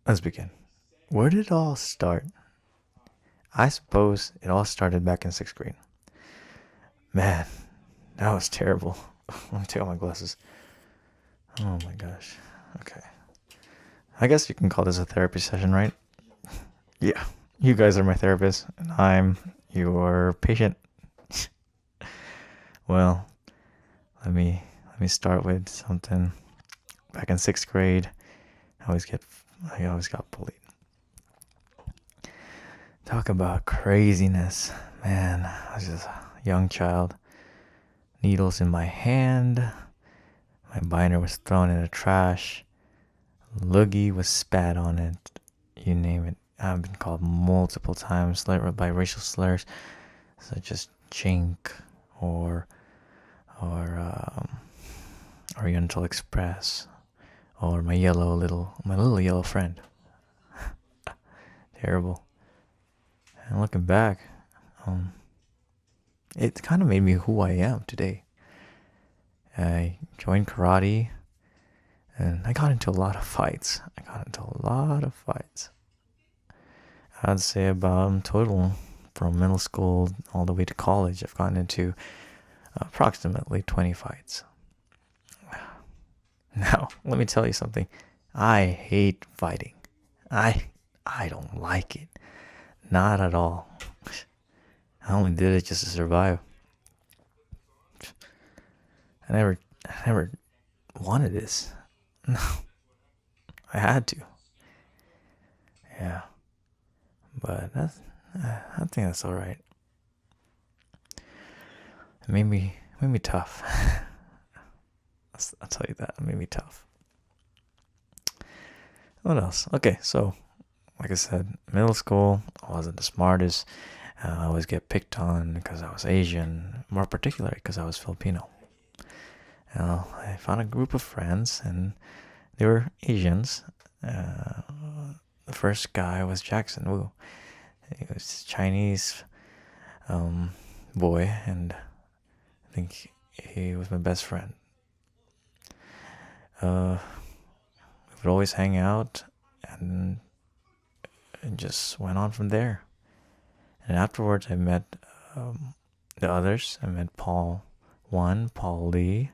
Let's begin. Where did it all start? I suppose it all started back in sixth grade. Man, that was terrible. Let me take off my glasses. Oh my gosh. Okay. I guess you can call this a therapy session, right? Yeah. You guys are my therapist, and I'm your patient. Well, let me start with something. Back in sixth grade, I always got bullied. Talk about craziness, man. I was just a young child. Needles in my hand. My binder was thrown in the trash. Loogie was spat on it. You name it. I've been called multiple times by racial slurs such as chink or or Oriental Express or my little yellow friend. Terrible. And looking back, it kind of made me who I am today. I joined karate, and I got into a lot of fights. I'd say about total from middle school all the way to college, I've gotten into approximately 20 fights. Now, let me tell you something. I hate fighting. I don't like it. Not at all. I only did it just to survive. I never wanted this. No, I had to. Yeah, but I think that's all right. It made me tough. I'll tell you that. It made me tough. What else? Okay, so like I said, middle school, I wasn't the smartest. I always get picked on because I was Asian, more particularly because I was Filipino. I found a group of friends, and they were Asians. The first guy was Jackson Wu. He was a Chinese boy, and I think he was my best friend. We would always hang out, and it just went on from there. And afterwards, I met the others. I met Paul 1, Paul Lee,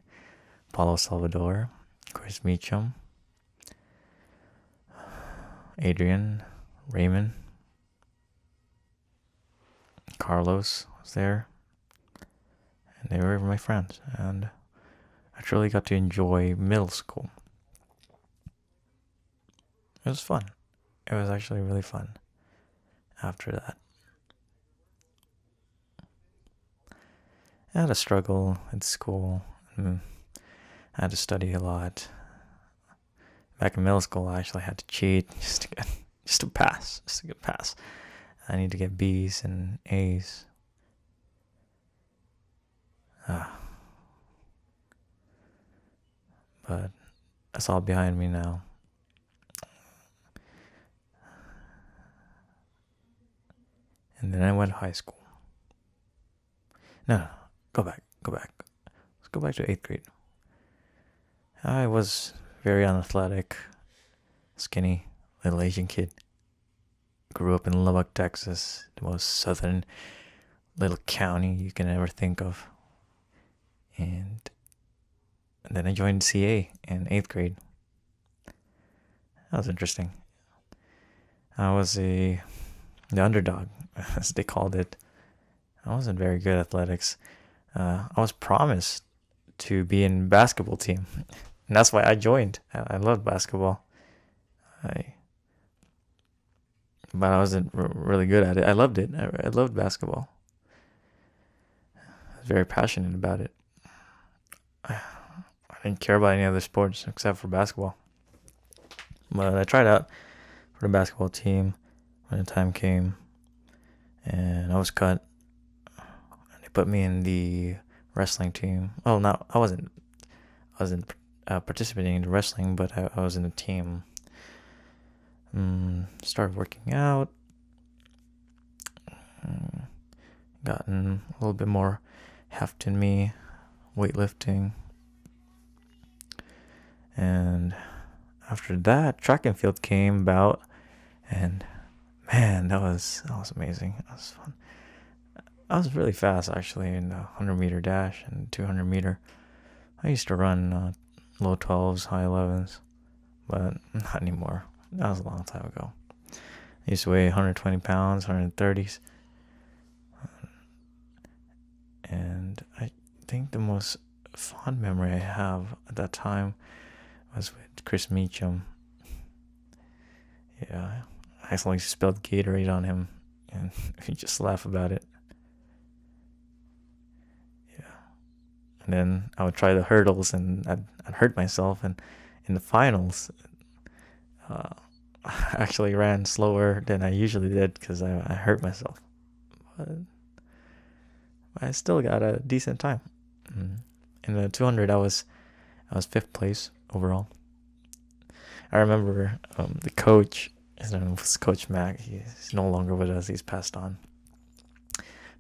Paulo Salvador, Chris Meacham, Adrian, Raymond, Carlos was there, and they were my friends. And I truly got to enjoy middle school. It was fun. It was actually really fun after that. I had a struggle in school. I had to study a lot. Back in middle school, I actually had to cheat just to get pass. I need to get B's and A's. But that's all behind me now. And then I went to high school. No, go back. Let's go back to 8th grade. I was very unathletic, skinny, little Asian kid. Grew up in Lubbock, Texas, the most southern little county you can ever think of. And then I joined CA in 8th grade. That was interesting. I was the underdog, as they called it. I wasn't very good at athletics. I was promised to be in basketball team, and that's why I joined. I loved basketball. But I wasn't really good at it. I loved it. I loved basketball. I was very passionate about it. I didn't care about any other sports except for basketball. But I tried out for the basketball team when the time came, and I was cut. They put me in the wrestling team. Oh, no, I wasn't participating in the wrestling, but I was in the team. Started working out. Gotten a little bit more heft in me, weightlifting, and after that, track and field came about, and man, that was amazing. That was fun. I was really fast actually in the 100-meter dash and 200-meter. I used to run low 12s, high 11s, but not anymore. That was a long time ago. I used to weigh 120 pounds, 130s. And I think the most fond memory I have at that time was with Chris Meacham. Yeah, I accidentally spilled Gatorade on him, and he just laughed about it. Yeah. And then I would try the hurdles, and I'd hurt myself. And in the finals, I actually ran slower than I usually did because I hurt myself. But I still got a decent time. In the 200, I was fifth place overall. I remember the coach. His name was Coach Mac. He's no longer with us. He's passed on.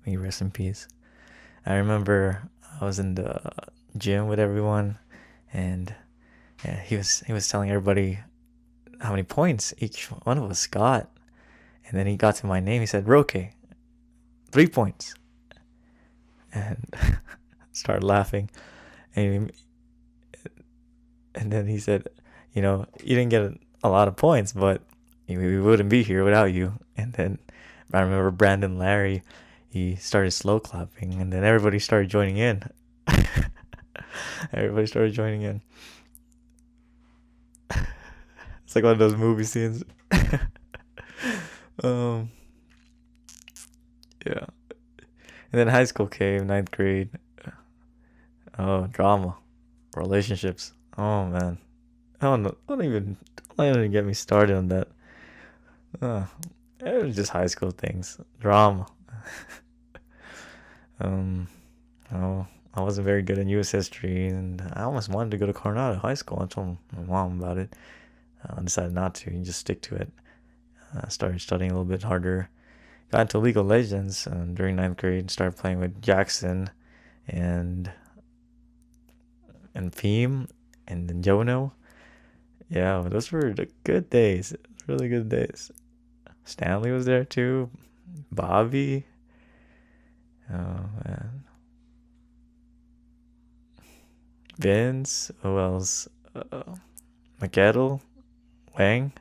May he rest in peace. I remember I was in the gym with everyone, and yeah, he was telling everybody how many points each one of us got, and then he got to my name. He said, "Roque, 3 points," and started laughing, and then he said, "You know, you didn't get a lot of points, but we wouldn't be here without you." And then I remember Brandon Larry, he started slow clapping, and then everybody started joining in. Everybody started joining in. It's like one of those movie scenes. Yeah. And then high school came, ninth grade. Oh, drama, relationships. Oh man, don't even get me started on that. It was just high school things, drama. Oh, I wasn't very good in U.S. history, and I almost wanted to go to Coronado High School. I told my mom about it. I decided not to, and just stick to it. I started studying a little bit harder. Got into League of Legends during ninth grade. Started playing with Jackson and Theme and then Jono. Yeah, those were the good days. Really good days. Stanley was there too. Bobby. Oh man. Vince. Who else? McKettle. Wang.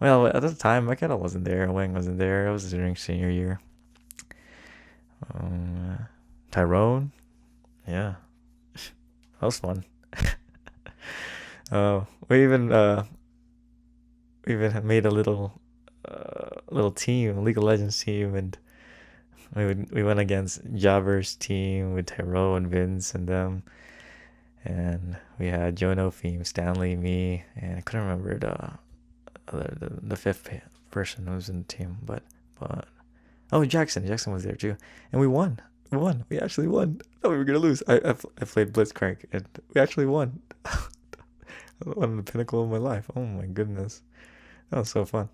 Well, at the time, McKettle wasn't there. Wang wasn't there. I was during senior year. Tyrone. Yeah. That was fun. We even made a little team, a League of Legends team, and we went against Jabber's team with Tyrone and Vince and them, and we had Jono, Theme, Stanley, me, and I couldn't remember the fifth person who was in the team, but oh, Jackson was there too, and we won. We actually won. I thought we were gonna lose. I played Blitzcrank, and we actually won. On the pinnacle of my life. Oh my goodness, that was so fun,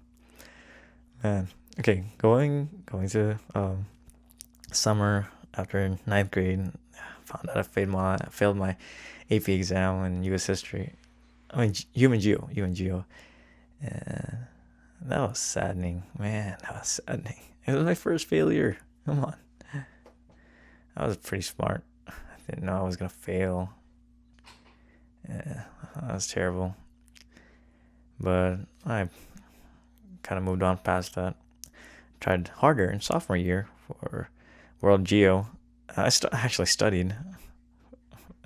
man. Okay, going to summer after ninth grade, found out I failed my AP exam in U.S. history. I mean human geo, and that was saddening, man. That was saddening. It was my first failure. Come on, I was pretty smart. I didn't know I was gonna fail. Yeah, that was terrible. But I kind of moved on past that. Tried harder in sophomore year for World Geo. I actually studied.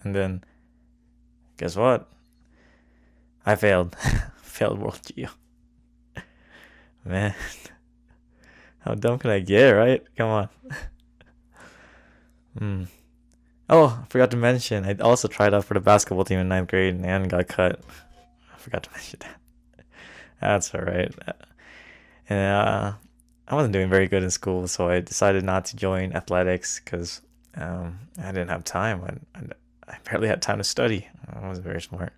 And then, guess what? I failed. Failed World Geo. Man, how dumb can I get, right? Come on. Oh, I forgot to mention, I also tried out for the basketball team in ninth grade and got cut. I forgot to mention that. That's alright. And I wasn't doing very good in school, so I decided not to join athletics because I didn't have time. I barely had time to study. I wasn't very smart.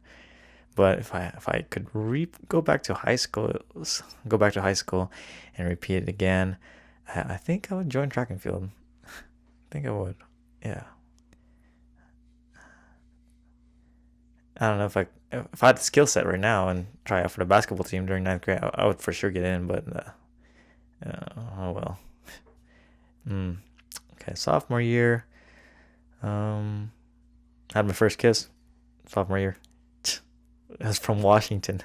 But if I could go back to high school and repeat it again, I think I would join track and field. I think I would. Yeah. I don't know if I had the skill set right now and try out for the basketball team during ninth grade, I would for sure get in. But oh well. Mm. Okay, sophomore year. Um, had my first kiss. Sophomore year. That's from Washington.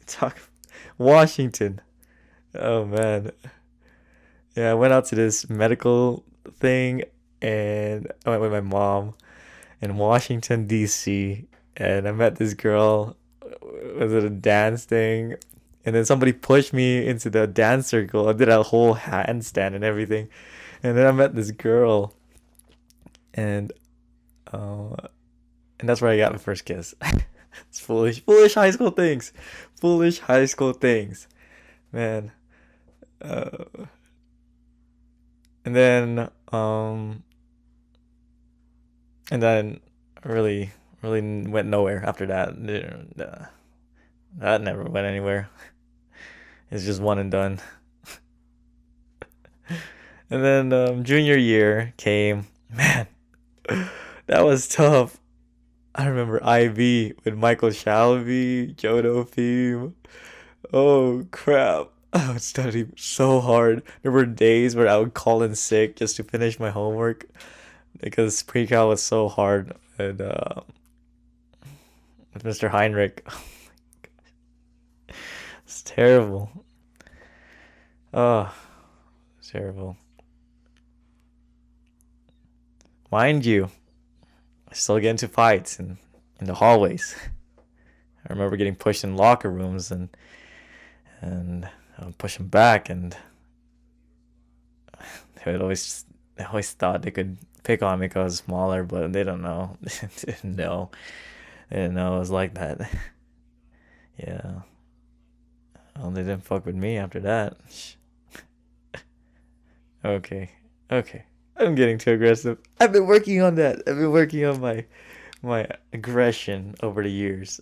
Talk Washington. Oh man. Yeah, I went out to this medical thing and I went with my mom in Washington D.C. and I met this girl. Was it a dance thing? And then somebody pushed me into the dance circle. I did a whole handstand and everything. And then I met this girl and uh and that's where I got my first kiss. It's foolish, foolish high school things. Foolish high school things. Man. Uh and then and then really went nowhere after that. That never went anywhere. It's just one and done. And then junior year came. Man, that was tough. I remember IB with Michael Shalvey, Jodo Theme. Oh crap. I would study so hard. There were days where I would call in sick just to finish my homework because pre-cal was so hard. And with Mr. Heinrich, it's terrible. Oh, it's terrible. Mind you, I still get into fights in the hallways. I remember getting pushed in locker rooms and I would push them back, and they always thought they could pick on me because I was smaller, but they don't know. They didn't know. They didn't know it was like that. Yeah. Well, they didn't fuck with me after that. Okay. Okay. I'm getting too aggressive. I've been working on that. I've been working on my aggression over the years.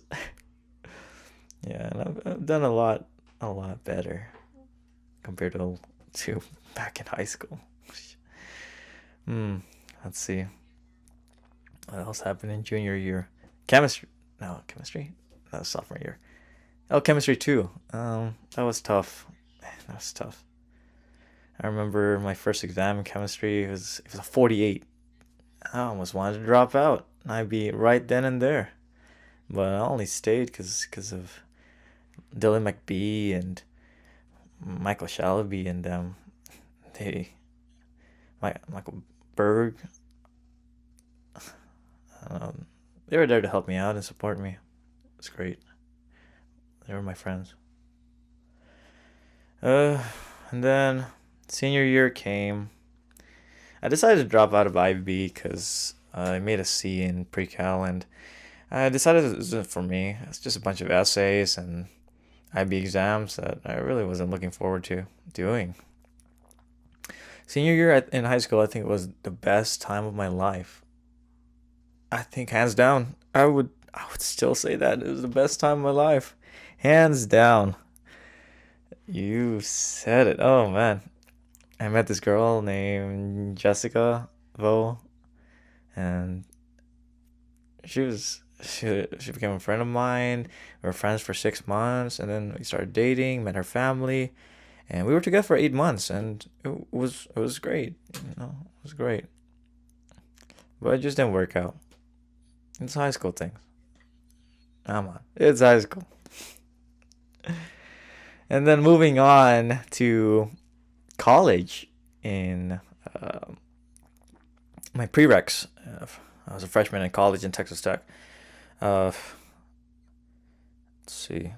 Yeah, and I've done a lot better compared to back in high school. Hmm. Let's see. What else happened in junior year? Chemistry. No, chemistry. That was sophomore year. Oh, chemistry too. That was tough. Man, that was tough. I remember my first exam in chemistry. It was a 48. I almost wanted to drop out. I'd be right then and there, but I only stayed because of Dylan McBee and Michael Shalaby and them. Michael Berg. Um, they were there to help me out and support me. It's great. They were my friends. Uh, and then senior year came. I decided to drop out of IB because I made a C in pre-cal, and I decided it wasn't for me. It's just a bunch of essays and IB exams that I really wasn't looking forward to doing. Senior year in high school, I think it was the best time of my life. I think hands down, I would still say that it was the best time of my life, hands down. You said it. Oh man, I met this girl named Jessica Vo, and she became a friend of mine. We were friends for 6 months, and then we started dating. Met her family, and we were together for 8 months, and it was great. It was great, but it just didn't work out. It's high school things. Come on, it's high school. And then moving on to college in uh, my prereqs. I was a freshman in college in Texas Tech. Uh, let's see.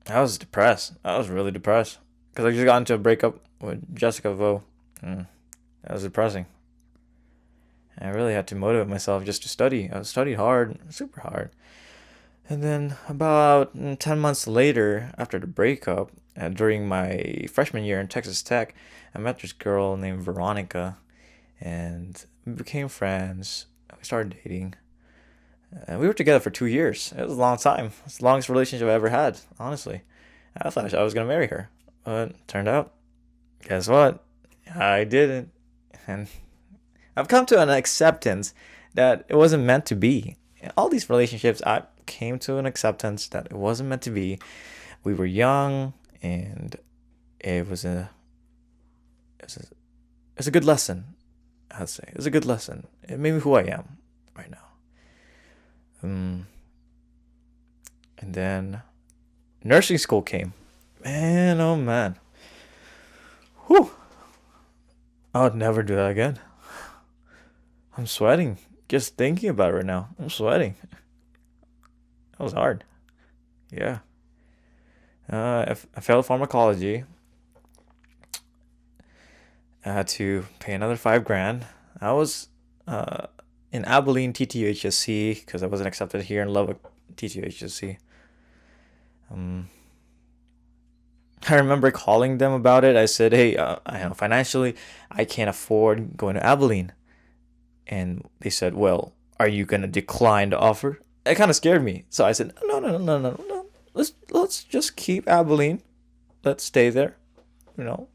I was depressed. I was really depressed because I just got into a breakup with Jessica Vo. That was depressing. I really had to motivate myself just to study. I studied hard, super hard. And then about 10 months later, after the breakup, during my freshman year in Texas Tech, I met this girl named Veronica, and we became friends. We started dating. We were together for 2 years. It was a long time. It's the longest relationship I ever had, honestly. I thought I was going to marry her. But turned out, guess what? I didn't. And I've come to an acceptance that it wasn't meant to be. all these relationships, I came to an acceptance that it wasn't meant to be. We were young, and it was a it was a, it was a good lesson. I'd say it was a good lesson. It made me who I am right now. And then nursing school came. Man, oh man. Whew. I would never do that again. I'm sweating just thinking about it right now. I'm sweating. That was hard. Yeah. I failed pharmacology. I had to pay another 5 grand. I was in Abilene TTUHSC because I wasn't accepted here in Lubbock TTUHSC. I remember calling them about it. I said, "Hey, I know financially, I can't afford going to Abilene," and they said, "Well, are you gonna decline the offer?" It kind of scared me, so I said, "No, no, no, no, no, no. Let's just keep Abilene. Let's stay there.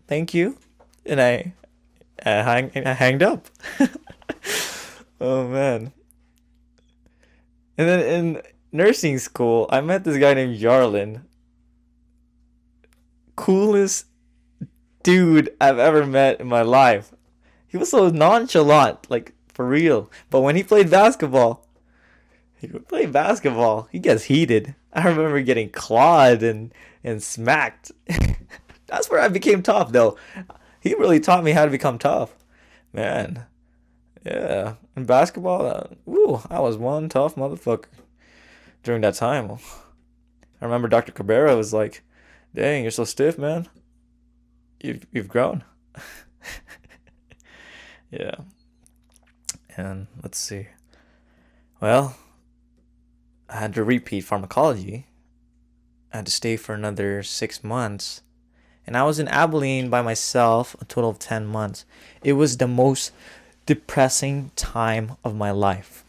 Thank you." And I hanged up. Oh man. And then in nursing school, I met this guy named Jarlin. Coolest dude I've ever met in my life. He was so nonchalant, like for real. But when he would play basketball, he gets heated. I remember getting clawed and smacked. That's where I became tough, though. He really taught me how to become tough. Man, yeah. In basketball, I was one tough motherfucker during that time. I remember Dr. Cabrera was like, "Dang, you're so stiff, man. You've grown." Yeah. And let's see. Well, I had to repeat pharmacology. I had to stay for another 6 months. And I was in Abilene by myself a total of 10 months. It was the most depressing time of my life.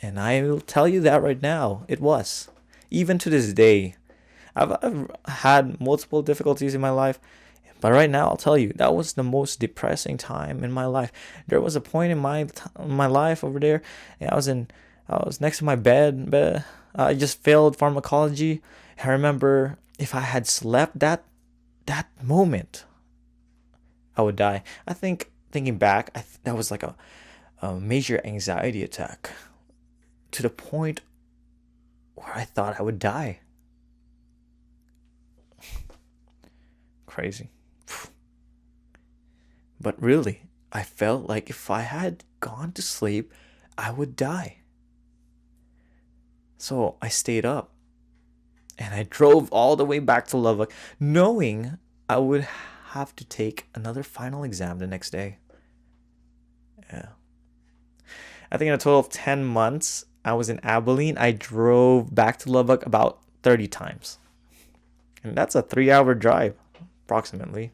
And I will tell you that right now. It was. Even to this day. I've had multiple difficulties in my life. But right now, I'll tell you, that was the most depressing time in my life. There was a point in my life over there. I was next to my bed. I just failed pharmacology. I remember if I had slept that moment, I would die. I think thinking back, that was like a major anxiety attack to the point where I thought I would die. Crazy. But really, I felt like if I had gone to sleep, I would die. So I stayed up and I drove all the way back to Lubbock, knowing I would have to take another final exam the next day. Yeah. I think in a total of 10 months, I was in Abilene. I drove back to Lubbock about 30 times. And that's a 3-hour drive, approximately.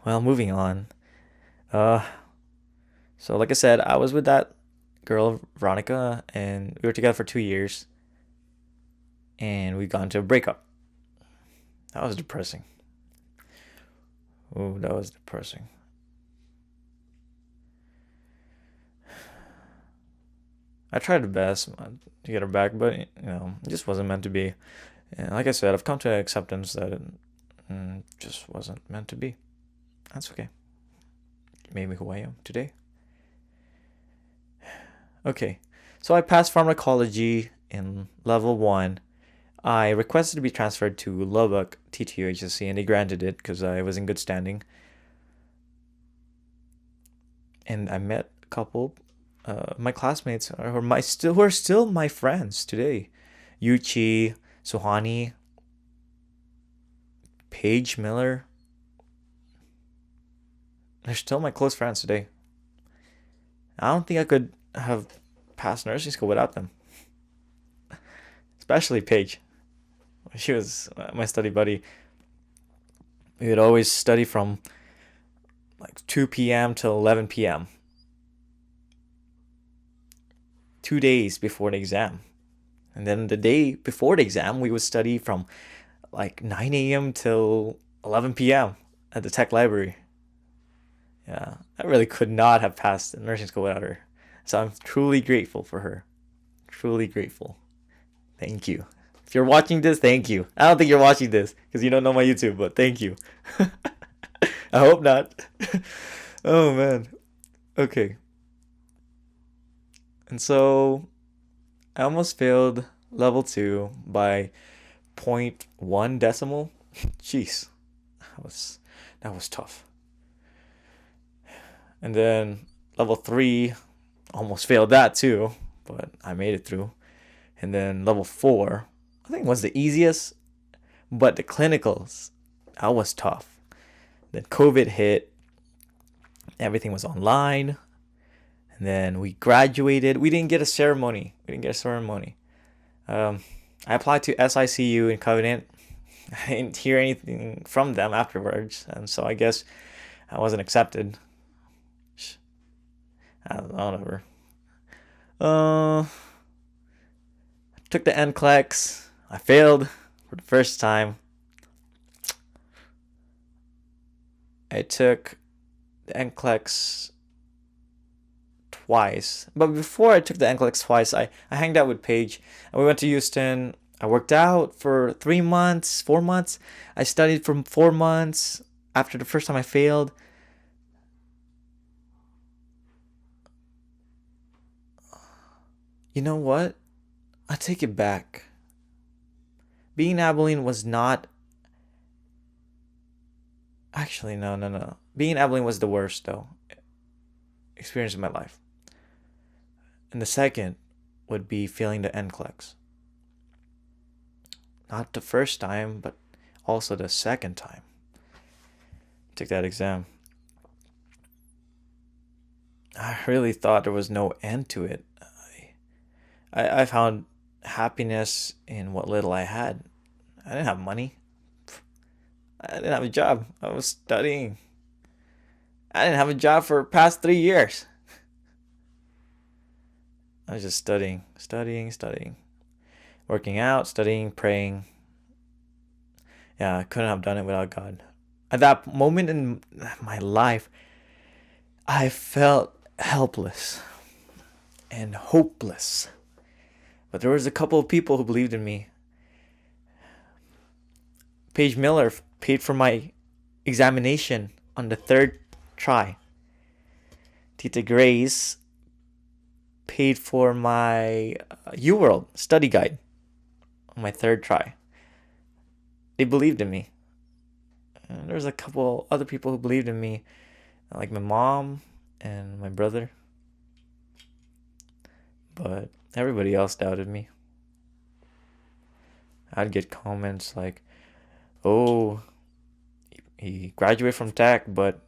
Well, moving on. So like I said, I was with that girl, Veronica, and we were together for 2 years. And we got into a breakup. That was depressing. Oh, that was depressing. I tried the best to get her back, but it just wasn't meant to be. And like I said, I've come to acceptance that it just wasn't meant to be. That's okay. It made me who I am today. Okay, so I passed pharmacology in level 1. I requested to be transferred to Lubbock TTUHSC, and they granted it because I was in good standing. And I met a couple, my classmates who are still my friends today. Yuchi, Suhani, Paige Miller. They're still my close friends today. I don't think I could have passed nursing school without them. Especially Paige. She was my study buddy. We would always study from like 2 p.m. till 11 p.m. 2 days before the exam. And then the day before the exam, we would study from like 9 a.m. till 11 p.m. at the tech library. Yeah, I really could not have passed nursing school without her. So I'm truly grateful for her. Truly grateful. Thank you. If you're watching this, thank you. I don't think you're watching this because you don't know my YouTube, but thank you. I hope not. Oh man. Okay. And so I almost failed level 2 by zero point 0.1 decimal. Jeez. That was tough. And then level 3 almost failed that too, but I made it through. And then level 4, I think was the easiest, but the clinicals, that was tough. Then COVID hit, everything was online, and then we graduated. We didn't get a ceremony. I applied to SICU in Covenant. I didn't hear anything from them afterwards, and so I guess I wasn't accepted. I don't know, whatever. Took the NCLEX. I failed for the first time. I took the NCLEX twice. But before I took the NCLEX twice, I hanged out with Paige and we went to Houston. I worked out for 3 months, 4 months. I studied for 4 months after the first time I failed. You know what? I take it back. Being in Abilene was not. Actually, no. Being in Abilene was the worst, though, experience of my life. And the second would be feeling the NCLEX. Not the first time, but also the second time. Took that exam. I really thought there was no end to it. I found happiness in what little I had. I didn't have money. I didn't have a job. I was studying. I didn't have a job for the past 3 years. I was just studying. Working out, studying, praying. Yeah, I couldn't have done it without God. At that moment in my life, I felt helpless and hopeless. But there was a couple of people who believed in me. Paige Miller paid for my examination on the 3rd try. Tita Grace paid for my UWorld study guide on my 3rd try. They believed in me. And there was a couple other people who believed in me, like my mom and my brother. But everybody else doubted me. I'd get comments like, oh, he graduated from tech, but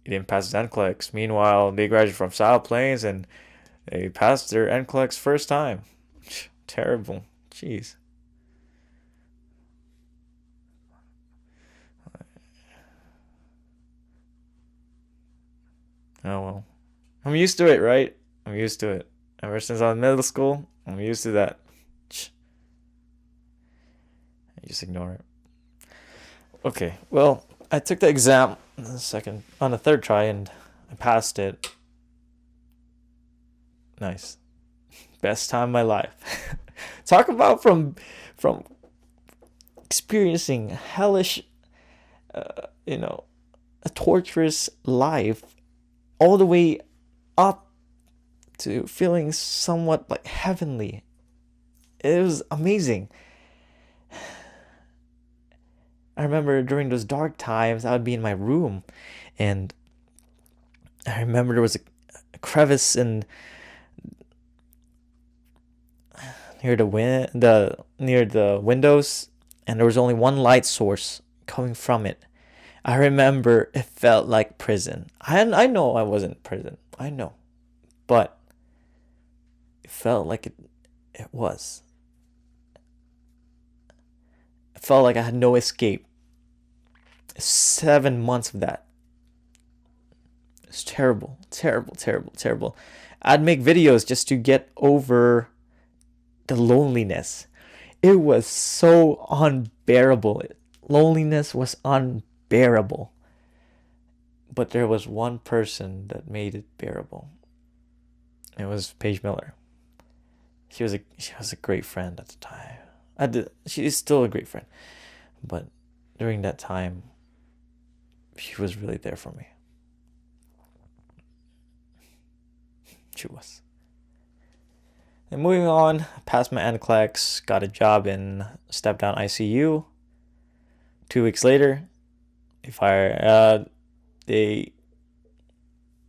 he didn't pass his NCLEX. Meanwhile, they graduated from South Plains and they passed their NCLEX first time. Terrible. Jeez. Oh well. I'm used to it, right? I'm used to it. Ever since I was in middle school, I'm used to that. I just ignore it. Okay, well, I took the exam on the 3rd try and I passed it. Nice. Best time of my life. Talk about from experiencing hellish, a torturous life, all the way up to feeling somewhat like heavenly. It was amazing. I remember during those dark times, I would be in my room, and I remember there was a crevice in near the windows, and there was only one light source coming from it. I remember it felt like prison. I know I wasn't prison. I know, but it felt like it was. It felt like I had no escape. 7 months of that. It's terrible. I'd make videos just to get over the loneliness. It was so unbearable. Loneliness was unbearable. But there was one person that made it bearable. It was Paige Miller. She was a great friend at the time. She is still a great friend, but during that time, she was really there for me. She was. And moving on, passed my NCLEX, got a job in step down ICU. 2 weeks later, they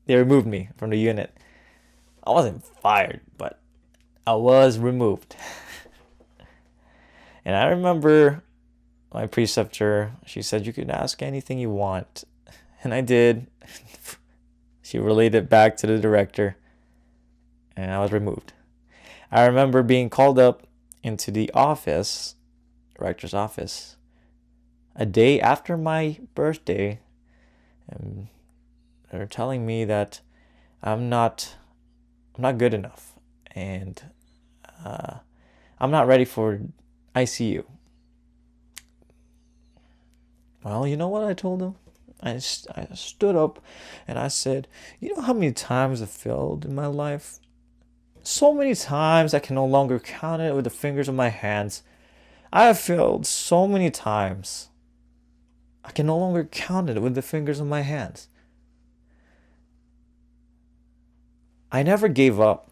removed me from the unit. I wasn't fired, but I was removed. And I remember my preceptor, she said you could ask anything you want. And I did. She relayed it back to the director, and I was removed. I remember being called up into the office, rector's office, a day after my birthday, and they're telling me that I'm not good enough, and I'm not ready for ICU. Well, you know what I told them? I stood up and I said, you know how many times I failed in my life? So many times I can no longer count it with the fingers of my hands. I have failed so many times. I can no longer count it with the fingers of my hands. I never gave up,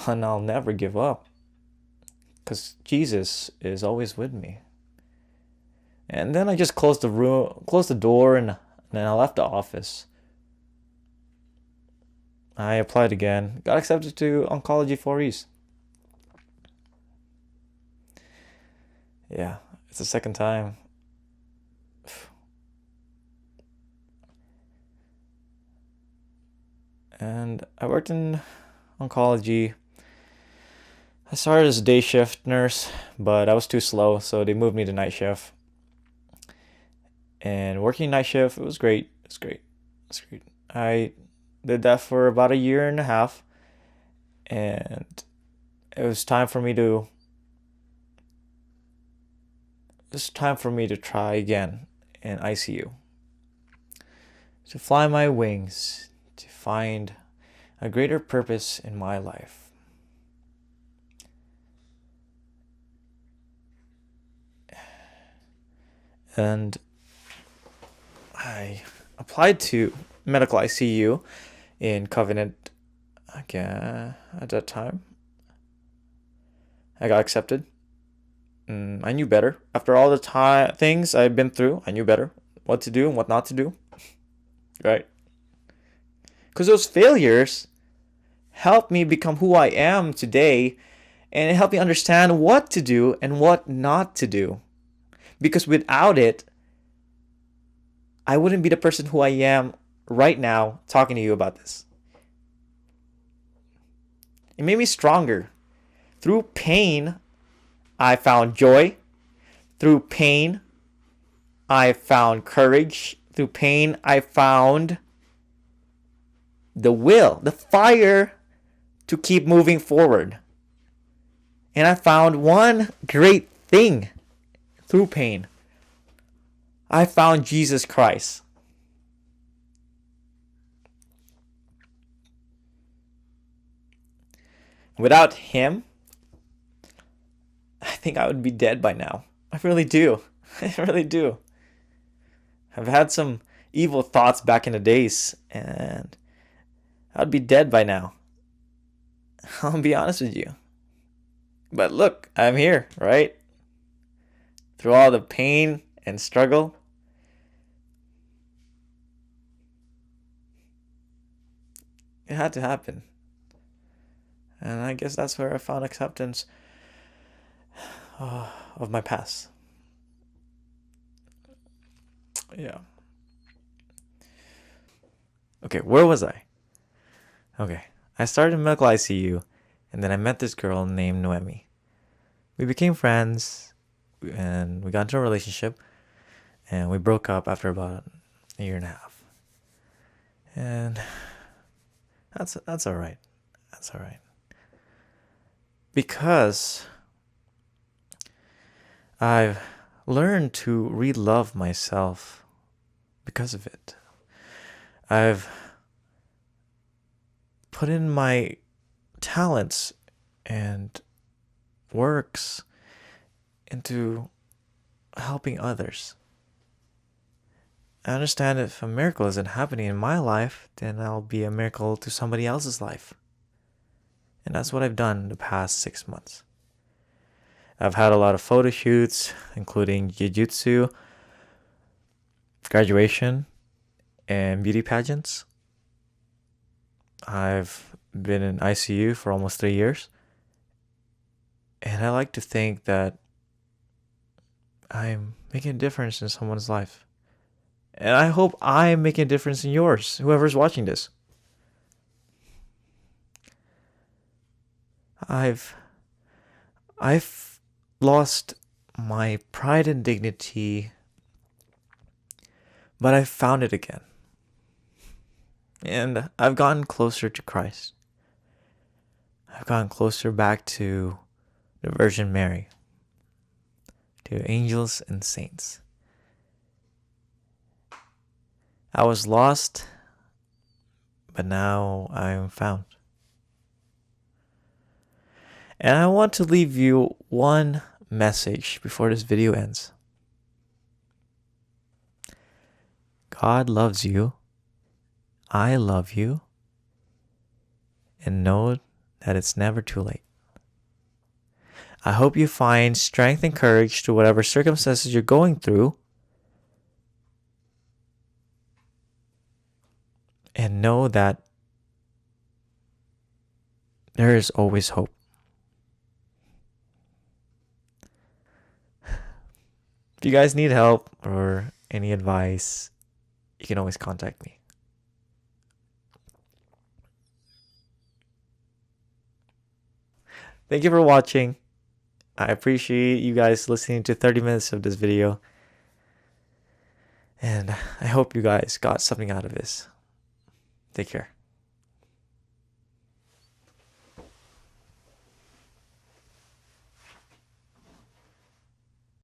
and I'll never give up, because Jesus is always with me. And then I just closed the door, and then I left the office. I applied again, got accepted to Oncology 4Es. Yeah, it's the second time. And I worked in oncology. I started as a day shift nurse, but I was too slow, so they moved me to night shift. And working night shift, it was great. It's great. I did that for about a year and a half, and it was time for me to try again in ICU. To fly my wings, to find a greater purpose in my life. And I applied to medical ICU in Covenant again at that time. I got accepted. I knew better. After all the things I've been through, I knew better what to do and what not to do. Right? Because those failures helped me become who I am today, and it helped me understand what to do and what not to do. Because without it, I wouldn't be the person who I am right now talking to you about this. It made me stronger. Through pain, I found joy. Through pain, I found courage. Through pain, I found the will, the fire to keep moving forward. And I found one great thing through pain. I found Jesus Christ. Without him, I think I would be dead by now. I really do. I really do. I've had some evil thoughts back in the days, and I'd be dead by now. I'll be honest with you. But look, I'm here, right? Through all the pain and struggle, it had to happen. And I guess that's where I found acceptance of my past. Yeah. Okay, where was I? Okay, I started in medical ICU, and then I met this girl named Noemi. We became friends, and we got into a relationship, and we broke up after about a year and a half. And that's all right. That's all right. Because I've learned to re-love myself because of it. I've put in my talents and works into helping others. I understand if a miracle isn't happening in my life, then I'll be a miracle to somebody else's life. And that's what I've done the past 6 months. I've had a lot of photo shoots, including jiu-jitsu, graduation, and beauty pageants. I've been in ICU for almost 3 years. And I like to think that I'm making a difference in someone's life. And I hope I'm making a difference in yours, whoever's watching this. I've lost my pride and dignity, but I've found it again. And I've gotten closer to Christ. I've gotten closer back to the Virgin Mary, to angels and saints. I was lost, but now I am found. And I want to leave you one message before this video ends. God loves you. I love you. And know that it's never too late. I hope you find strength and courage through whatever circumstances you're going through. And know that there is always hope. If you guys need help or any advice, you can always contact me. Thank you for watching. I appreciate you guys listening to 30 minutes of this video. And I hope you guys got something out of this. Take care.